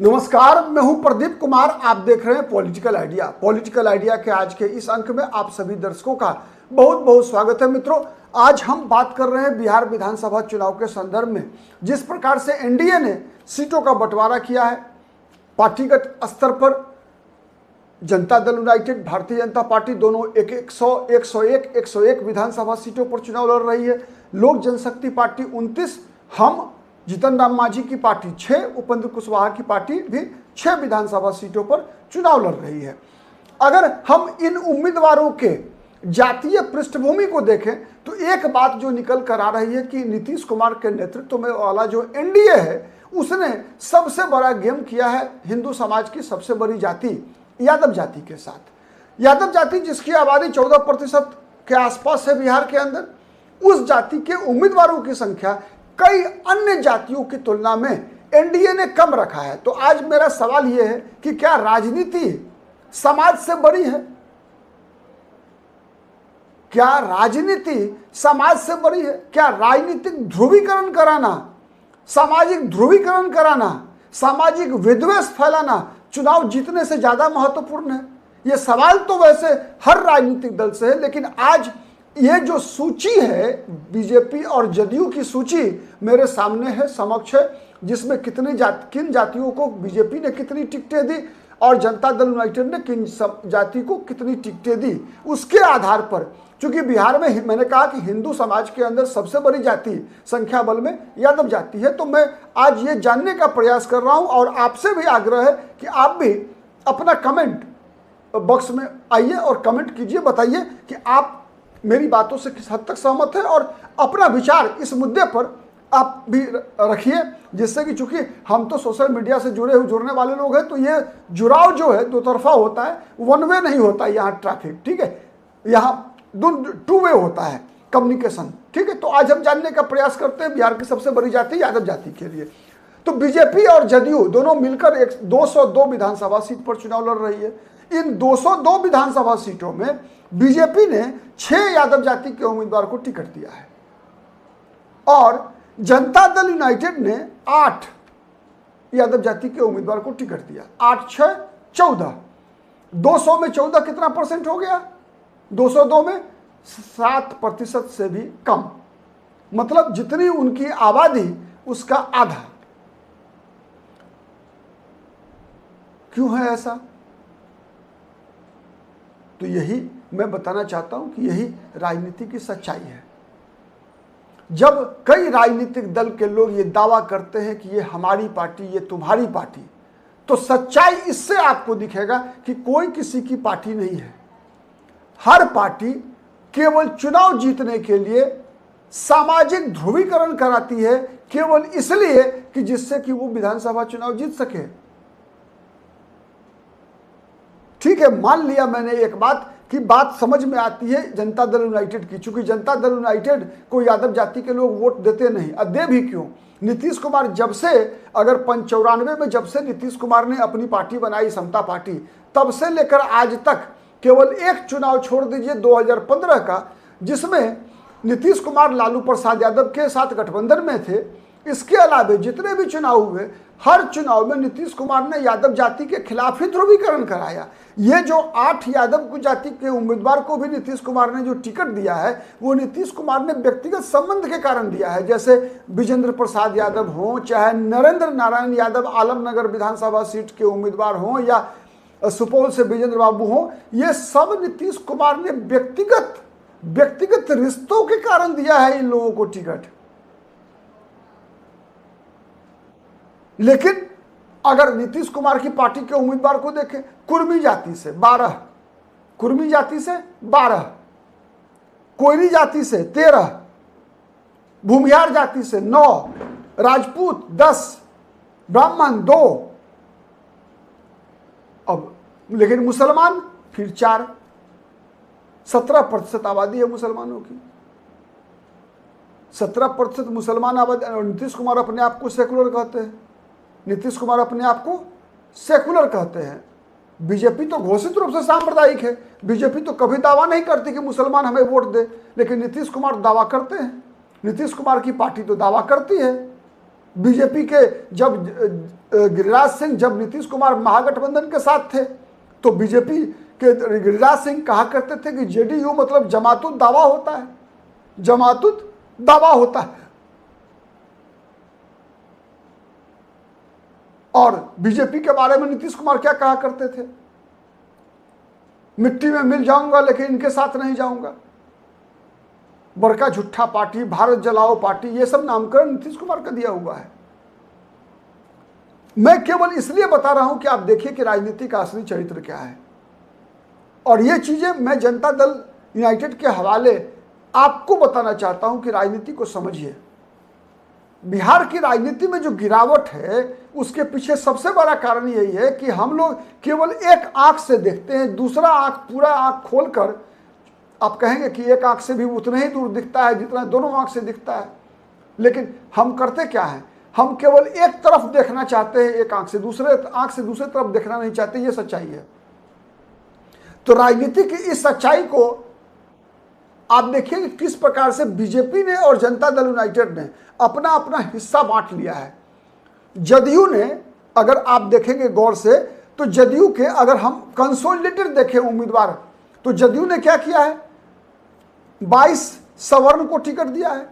नमस्कार, मैं हूं प्रदीप कुमार। आप देख रहे हैं पॉलिटिकल आइडिया। पॉलिटिकल आइडिया के आज के इस अंक में आप सभी दर्शकों का बहुत बहुत स्वागत है। मित्रों, आज हम बात कर रहे हैं बिहार विधानसभा चुनाव के संदर्भ में जिस प्रकार से एनडीए ने सीटों का बंटवारा किया है। पार्टीगत स्तर पर जनता दल यूनाइटेड, भारतीय जनता पार्टी दोनों 101 विधानसभा सीटों पर चुनाव लड़ रही है। लोक जनशक्ति पार्टी 29, हम जीतन राम मांझी की पार्टी 6, उपेंद्र कुशवाहा की पार्टी भी 6 विधानसभा सीटों पर चुनाव लड़ रही है। अगर हम इन उम्मीदवारों के जातीय पृष्ठभूमि को देखें तो एक बात जो निकल कर आ रही है कि नीतीश कुमार के नेतृत्व में वाला जो एनडीए है उसने सबसे बड़ा गेम किया है हिंदू समाज की सबसे बड़ी जाति यादव जाति के साथ। यादव जाति जिसकी आबादी 14% के आसपास है बिहार के अंदर, उस जाति के उम्मीदवारों की संख्या कई अन्य जातियों की तुलना में एनडीए ने कम रखा है। तो आज मेरा सवाल यह है कि क्या राजनीति समाज से बड़ी है? क्या राजनीति समाज से बड़ी है? क्या राजनीतिक ध्रुवीकरण कराना, सामाजिक ध्रुवीकरण कराना, सामाजिक विद्वेष फैलाना चुनाव जीतने से ज्यादा महत्वपूर्ण है? यह सवाल तो वैसे हर राजनीतिक दल से है, लेकिन आज ये जो सूची है बीजेपी और जदयू की सूची मेरे सामने है, समक्ष है, जिसमें किन जातियों को बीजेपी ने कितनी टिकटें दी और जनता दल यूनाइटेड ने किन जाति को कितनी टिकटें दी। उसके आधार पर, चूंकि बिहार में मैंने कहा कि हिंदू समाज के अंदर सबसे बड़ी जाति संख्या बल में यादव जाति है, तो मैं आज ये जानने का प्रयास कर रहा हूं और आपसे भी आग्रह है कि आप भी अपना कमेंट बॉक्स में आइए और कमेंट कीजिए, बताइए कि आप मेरी बातों से किस हद तक सहमत है और अपना विचार इस मुद्दे पर आप भी रखिए, जिससे कि चूंकि हम तो सोशल मीडिया से जुड़ने वाले लोग हैं, तो ये जुड़ाव जो है दो तरफा होता है, वन वे नहीं होता यहाँ ट्रैफिक, ठीक है, यहाँ टू वे होता है कम्युनिकेशन, ठीक है। तो आज हम जानने का प्रयास करते हैं बिहार की सबसे बड़ी जाति यादव जाति के लिए। तो बीजेपी और जदयू दोनों मिलकर 202 विधानसभा सीट पर चुनाव लड़ रही है। इन 202 विधानसभा सीटों में बीजेपी ने 6 यादव जाति के उम्मीदवार को टिकट दिया है और जनता दल यूनाइटेड ने 8 यादव जाति के उम्मीदवार को टिकट दिया। 8, 6, 14, 200 में 14 कितना परसेंट हो गया? 202 में 7% से भी कम, मतलब जितनी उनकी आबादी उसका आधा। क्यों है ऐसा? तो यही मैं बताना चाहता हूं कि यही राजनीति की सच्चाई है। जब कई राजनीतिक दल के लोग ये दावा करते हैं कि ये हमारी पार्टी, ये तुम्हारी पार्टी, तो सच्चाई इससे आपको दिखेगा कि कोई किसी की पार्टी नहीं है। हर पार्टी केवल चुनाव जीतने के लिए सामाजिक ध्रुवीकरण कराती है, केवल इसलिए कि जिससे कि वो विधानसभा चुनाव जीत सके। ठीक है, मान लिया मैंने एक बात कि बात समझ में आती है जनता दल यूनाइटेड की, चूंकि जनता दल यूनाइटेड को यादव जाति के लोग वोट देते नहीं। दे भी क्यों? नीतीश कुमार जब से, अगर 95 में जब से नीतीश कुमार ने अपनी पार्टी बनाई समता पार्टी, तब से लेकर आज तक केवल एक चुनाव छोड़ दीजिए 2015 का, जिसमें नीतीश कुमार लालू प्रसाद यादव के साथ गठबंधन में थे। इसके अलावा जितने भी चुनाव हुए, हर चुनाव में नीतीश कुमार ने यादव जाति के खिलाफ ही ध्रुवीकरण कराया। ये जो 8 यादव जाति के उम्मीदवार को भी नीतीश कुमार ने जो टिकट दिया है, वो नीतीश कुमार ने व्यक्तिगत संबंध के कारण दिया है। जैसे विजेंद्र प्रसाद यादव हो, चाहे नरेंद्र नारायण यादव आलमनगर विधानसभा सीट के उम्मीदवार हों, या सुपौल से विजेंद्र बाबू हों, ये सब नीतीश कुमार ने व्यक्तिगत रिश्तों के कारण दिया है इन लोगों को टिकट। लेकिन अगर नीतीश कुमार की पार्टी के उम्मीदवार को देखें, कुर्मी जाति से 12, कुर्मी जाति से 12, कोयरी जाति से 13, भूमिहार जाति से 9, राजपूत 10, ब्राह्मण 2, अब लेकिन मुसलमान फिर 4। 17% आबादी है मुसलमानों की, 17% मुसलमान आबादी। और नीतीश कुमार अपने आप को सेकुलर कहते हैं, नीतीश कुमार अपने आप को सेकुलर कहते हैं। बीजेपी तो घोषित रूप से सांप्रदायिक है। बीजेपी तो कभी दावा नहीं करती कि मुसलमान हमें वोट दे, लेकिन नीतीश कुमार दावा करते हैं। नीतीश कुमार की पार्टी तो दावा करती है बीजेपी के जब गिरिराज सिंह जब नीतीश कुमार महागठबंधन के साथ थे तो बीजेपी के गिरिराज सिंह कहा करते थे कि जेडीयू मतलब जमातुत दावा होता है, जमातुत दावा होता है। और बीजेपी के बारे में नीतीश कुमार क्या कहा करते थे, मिट्टी में मिल जाऊंगा लेकिन इनके साथ नहीं जाऊंगा, बड़का झूठा पार्टी, भारत जलाओ पार्टी, ये सब नामकरण नीतीश कुमार का दिया हुआ है। मैं केवल इसलिए बता रहा हूं कि आप देखिए कि राजनीति का असली चरित्र क्या है। और ये चीजें मैं जनता दल यूनाइटेड के हवाले आपको बताना चाहता हूं कि राजनीति को समझिए। बिहार की राजनीति में जो गिरावट है उसके पीछे सबसे बड़ा कारण यही है कि हम लोग केवल एक आंख से देखते हैं, दूसरा आंख, पूरा आंख खोलकर आप कहेंगे कि एक आंख से भी उतना ही दूर दिखता है जितना दोनों आंख से दिखता है। लेकिन हम करते क्या है, हम केवल एक तरफ देखना चाहते हैं, एक आंख से, दूसरे आंख से दूसरे तरफ देखना नहीं चाहते। ये सच्चाई है। तो राजनीति की इस सच्चाई को आप देखिए कि किस प्रकार से बीजेपी ने और जनता दल यूनाइटेड ने अपना अपना हिस्सा बांट लिया है। जदयू ने, अगर आप देखेंगे गौर से, तो जदयू के अगर हम कंसोलिडेटेड देखें उम्मीदवार, तो जदयू ने क्या किया है, 22 सवर्ण को टिकट दिया है,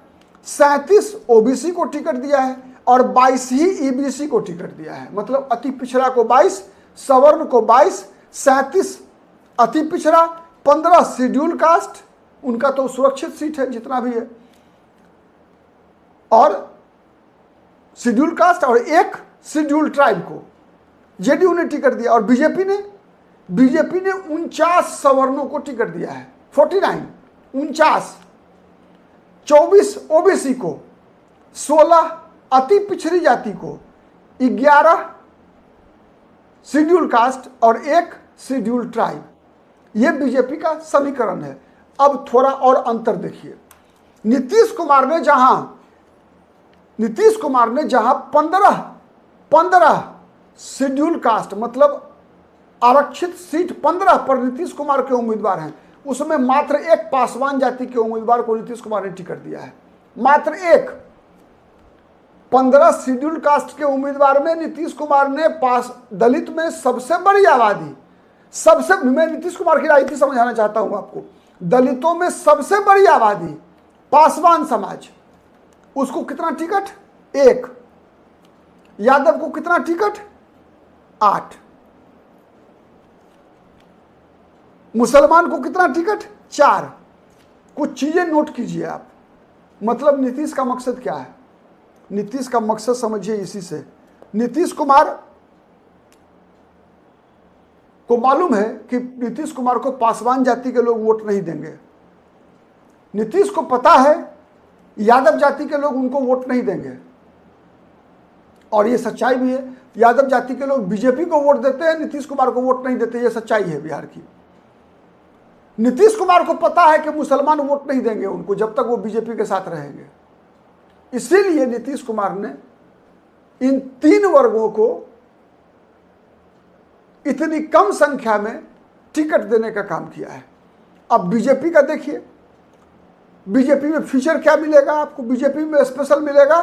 37 ओबीसी को टिकट दिया है और 22 ही ईबीसी को टिकट दिया है। मतलब अति पिछड़ा को 22, सवर्ण को 22, 37 अति पिछड़ा, 15 शेड्यूल कास्ट, उनका तो सुरक्षित सीट है जितना भी है, और शेड्यूल कास्ट, और 1 शेड्यूल ट्राइब को जेडीयू ने टिकट दिया। और बीजेपी ने 49 सवर्णों को टिकट दिया है, 49, 49, 24 ओबीसी को, 16 अति पिछड़ी जाति को, 11 शेड्यूल कास्ट और 1 शेड्यूल ट्राइब। यह बीजेपी का समीकरण है। अब थोड़ा और अंतर देखिए। नीतीश कुमार ने जहां 15 शेड्यूल कास्ट मतलब आरक्षित सीट 15 पर नीतीश कुमार के उम्मीदवार हैं, उसमें मात्र 1 पासवान जाति के उम्मीदवार को नीतीश कुमार ने टिकट दिया है। मात्र 1। 15 शेड्यूल कास्ट के उम्मीदवार में नीतीश कुमार ने दलित में सबसे बड़ी आबादी, मैं नीतीश कुमार की राजनीति समझाना चाहता हूं आपको, दलितों में सबसे बड़ी आबादी पासवान समाज, उसको कितना टिकट, 1। यादव को कितना टिकट, 8। मुसलमान को कितना टिकट, 4। कुछ चीजें नोट कीजिए आप। मतलब नीतीश का मकसद क्या है, नीतीश का मकसद समझिए इसी से। नीतीश कुमार को मालूम है कि नीतीश कुमार को पासवान जाति के लोग वोट नहीं देंगे। नीतीश को पता है यादव जाति के लोग उनको वोट नहीं देंगे, और ये सच्चाई भी है। यादव जाति के लोग बीजेपी को वोट देते हैं, नीतीश कुमार को वोट नहीं देते। ये सच्चाई है बिहार की। नीतीश कुमार को पता है कि मुसलमान वोट नहीं देंगे उनको जब तक वो बीजेपी के साथ रहेंगे। इसीलिए नीतीश कुमार ने इन 3 वर्गों को इतनी कम संख्या में टिकट देने का काम किया है। अब बीजेपी का देखिए, बीजेपी में फीचर क्या मिलेगा आपको, बीजेपी में स्पेशल मिलेगा।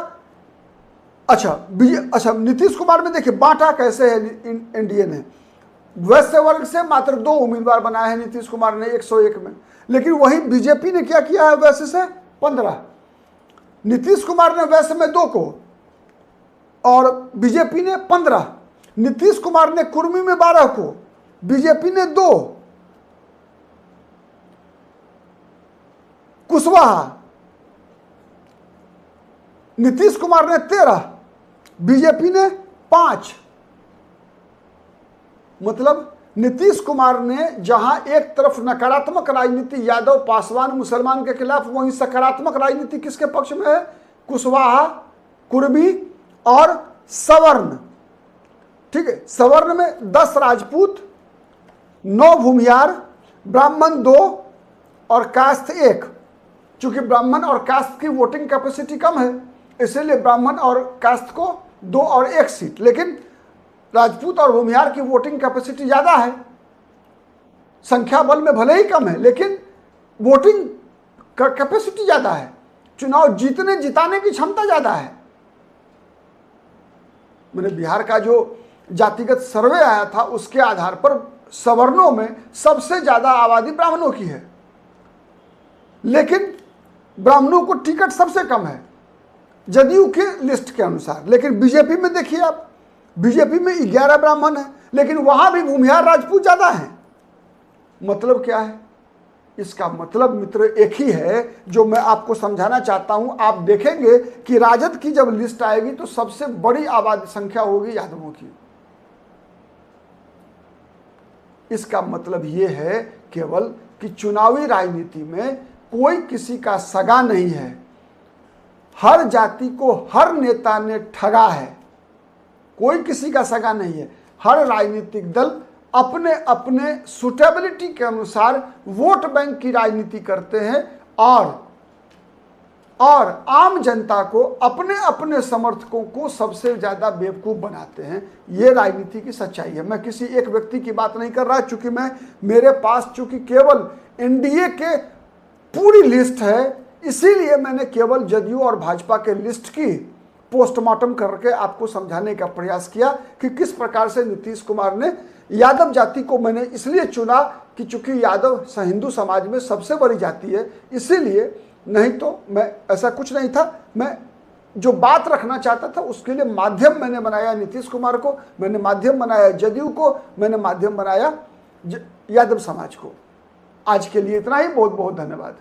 अच्छा नीतीश कुमार में देखिए बांटा कैसे है एनडीए ने। वैश्य वर्ग से मात्र 2 उम्मीदवार बनाए हैं नीतीश कुमार ने 101 में, लेकिन वही बीजेपी ने क्या किया है, वैश्य से 15। नीतीश कुमार ने वैश्य में 2 को और बीजेपी ने 15। नीतीश कुमार ने कुर्मी में 12 को, बीजेपी ने 2। कुशवाहा नीतीश कुमार ने 13, बीजेपी ने 5। मतलब नीतीश कुमार ने जहां एक तरफ नकारात्मक राजनीति यादव पासवान मुसलमान के खिलाफ, वहीं सकारात्मक राजनीति किसके पक्ष में है, कुशवाहा, कुर्मी और सवर्ण। ठीक है, सवर्ण में 10 राजपूत, 9 भूमियार, ब्राह्मण 2 और कास्ट 1। चूंकि ब्राह्मण और कास्ट की वोटिंग कैपेसिटी कम है, इसलिए ब्राह्मण और कास्ट को 2 और 1 सीट, लेकिन राजपूत और भूमिहार की वोटिंग कैपेसिटी ज़्यादा है। संख्या बल में भले ही कम है, लेकिन वोटिंग का कैपेसिटी ज़्यादा है, चुनाव जिताने की क्षमता ज़्यादा है। मैंने बिहार का जो जातिगत सर्वे आया था उसके आधार पर सवर्णों में सबसे ज़्यादा आबादी ब्राह्मणों की है, लेकिन ब्राह्मणों को टिकट सबसे कम है जदयू के लिस्ट के अनुसार। लेकिन बीजेपी में देखिए आप, बीजेपी में 11 ब्राह्मण है, लेकिन वहां भी भूमिहार राजपूत ज़्यादा हैं। मतलब क्या है? इसका मतलब मित्र एक ही है जो मैं आपको समझाना चाहता हूं। आप देखेंगे कि राजद की जब लिस्ट आएगी तो सबसे बड़ी आबादी संख्या होगी यादवों की। इसका मतलब यह है केवल कि चुनावी राजनीति में कोई किसी का सगा नहीं है, हर जाति को हर नेता ने ठगा है, कोई किसी का सगा नहीं है। हर राजनीतिक दल अपने अपने सुटेबिलिटी के अनुसार वोट बैंक की राजनीति करते हैं और आम जनता को अपने अपने समर्थकों को सबसे ज़्यादा बेवकूफ़ बनाते हैं। ये राजनीति की सच्चाई है। मैं किसी एक व्यक्ति की बात नहीं कर रहा, चूंकि मेरे पास चूंकि केवल एनडीए के पूरी लिस्ट है, इसीलिए मैंने केवल जदयू और भाजपा के लिस्ट की पोस्टमार्टम करके आपको समझाने का प्रयास किया कि किस प्रकार से नीतीश कुमार ने यादव जाति को, मैंने इसलिए चुना कि चूंकि यादव हिंदू समाज में सबसे बड़ी जाति है, इसीलिए, नहीं तो मैं ऐसा कुछ नहीं था। मैं जो बात रखना चाहता था उसके लिए माध्यम मैंने बनाया नीतीश कुमार को, मैंने माध्यम बनाया जदयू को, मैंने माध्यम बनाया यादव समाज को। आज के लिए इतना ही। बहुत बहुत धन्यवाद।